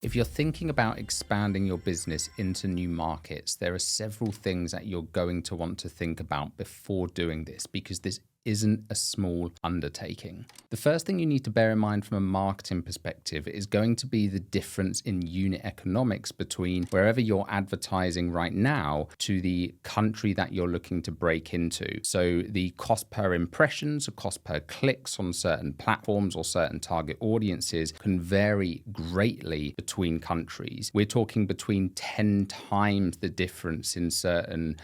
If you're thinking about expanding your business into new markets, there are several things that you're going to want to think about before doing this, because this isn't a small undertaking. The first thing you need to bear in mind from a marketing perspective is going to be the difference in unit economics between wherever you're advertising right now to the country that you're looking to break into. So the cost per impressions, the cost per clicks on certain platforms or certain target audiences can vary greatly between countries. We're talking between 10 times the difference in certain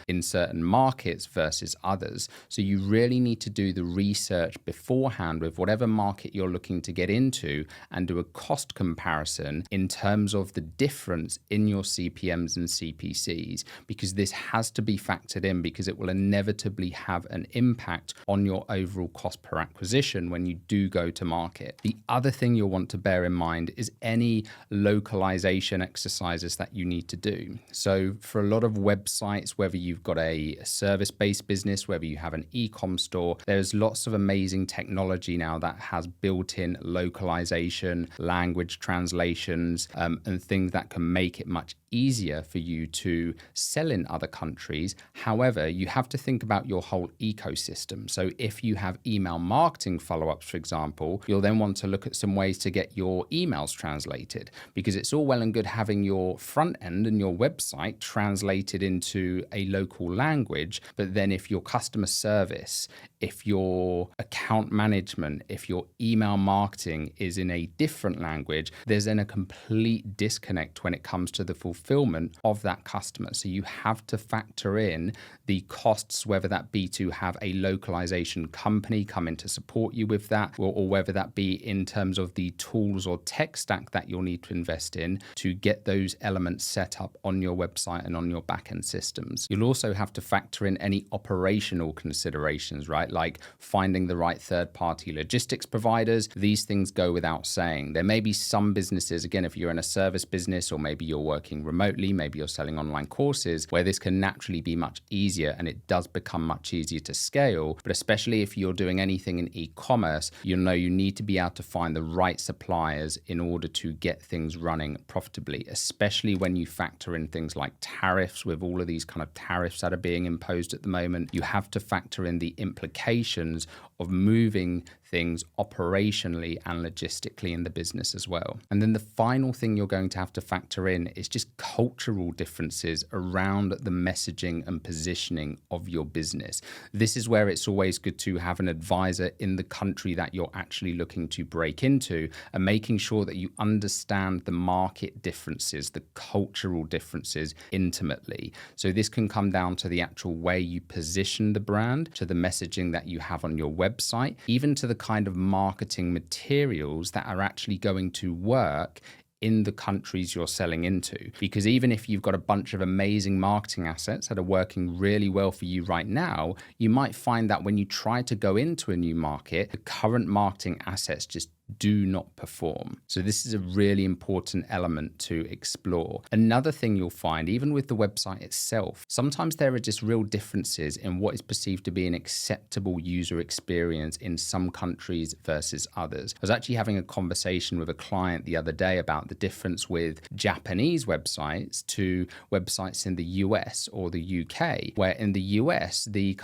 markets versus others. So you really need to do the research beforehand with whatever market you're looking to get into and do a cost comparison in terms of the difference in your CPMs and CPCs, because this has to be factored in, because it will inevitably have an impact on your overall cost per acquisition when you do go to market. The other thing you'll want to bear in mind is any localization exercises that you need to do. So for a lot of websites, whether you've got a service-based business, whether you have an e-com store, there's lots of amazing technology now that has built-in localization, language translations, and things that can make it much easier for you to sell in other countries. However, you have to think about your whole ecosystem. So if you have email marketing follow-ups, for example, you'll then want to look at some ways to get your emails translated, because it's all well and good having your front end and your website translated into a local language. But then if your customer service, if your account management, if your email marketing is in a different language, there's then a complete disconnect when it comes to the fulfillment of that customer. So you have to factor in the costs, whether that be to have a localization company come in to support you with that, or whether that be in terms of the tools or tech stack that you'll need to invest in to get those elements set up on your website and on your backend systems. You'll also have to factor in any operational considerations, right? Like finding the right third-party logistics providers. These things go without saying. There may be some businesses, again, if you're in a service business, or maybe you're working remotely, maybe you're selling online courses, where this can naturally be much easier, and it does become much easier to scale. But especially if you're doing anything in e-commerce, you know you need to be able to find the right suppliers in order to get things running profitably, especially when you factor in things like tariffs. With all of these kind of tariffs that are being imposed at the moment, you have to factor in the implications of moving things operationally and logistically in the business as well. And then the final thing you're going to have to factor in is just cultural differences around the messaging and positioning of your business. This is where it's always good to have an advisor in the country that you're actually looking to break into, and making sure that you understand the market differences, the cultural differences intimately. So this can come down to the actual way you position the brand, to the messaging that you have on your website, even to the kind of marketing materials that are actually going to work in the countries you're selling into. Because even if you've got a bunch of amazing marketing assets that are working really well for you right now, you might find that when you try to go into a new market, the current marketing assets just do not perform. So this is a really important element to explore. Another thing you'll find, even with the website itself, sometimes there are just real differences in what is perceived to be an acceptable user experience in some countries versus others. I was actually having a conversation with a client the other day about the difference with Japanese websites to websites in the US or the UK, where in the US, the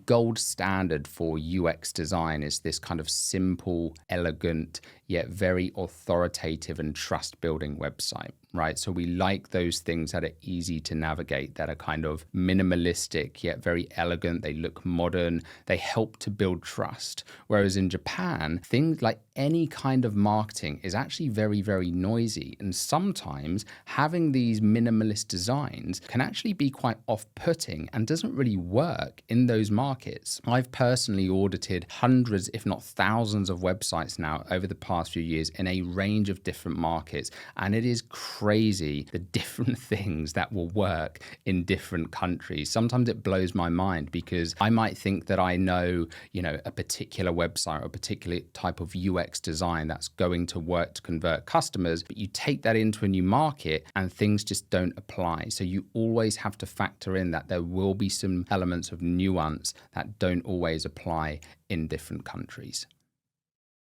gold standard for UX design is this kind of simple, elegant, yet very authoritative and trust-building website, right? So we like those things that are easy to navigate, that are kind of minimalistic, yet very elegant. They look modern. They help to build trust. Whereas in Japan, things like any kind of marketing is actually very, very noisy. And sometimes having these minimalist designs can actually be quite off-putting and doesn't really work in those markets. I've personally audited hundreds, if not thousands, of websites now over the past few years in a range of different markets. And it is crazy the different things that will work in different countries. Sometimes it blows my mind, because I might think that I know, a particular website or a particular type of UX design that's going to work to convert customers, but you take that into a new market and things just don't apply. So you always have to factor in that there will be some elements of nuance that don't always apply in different countries.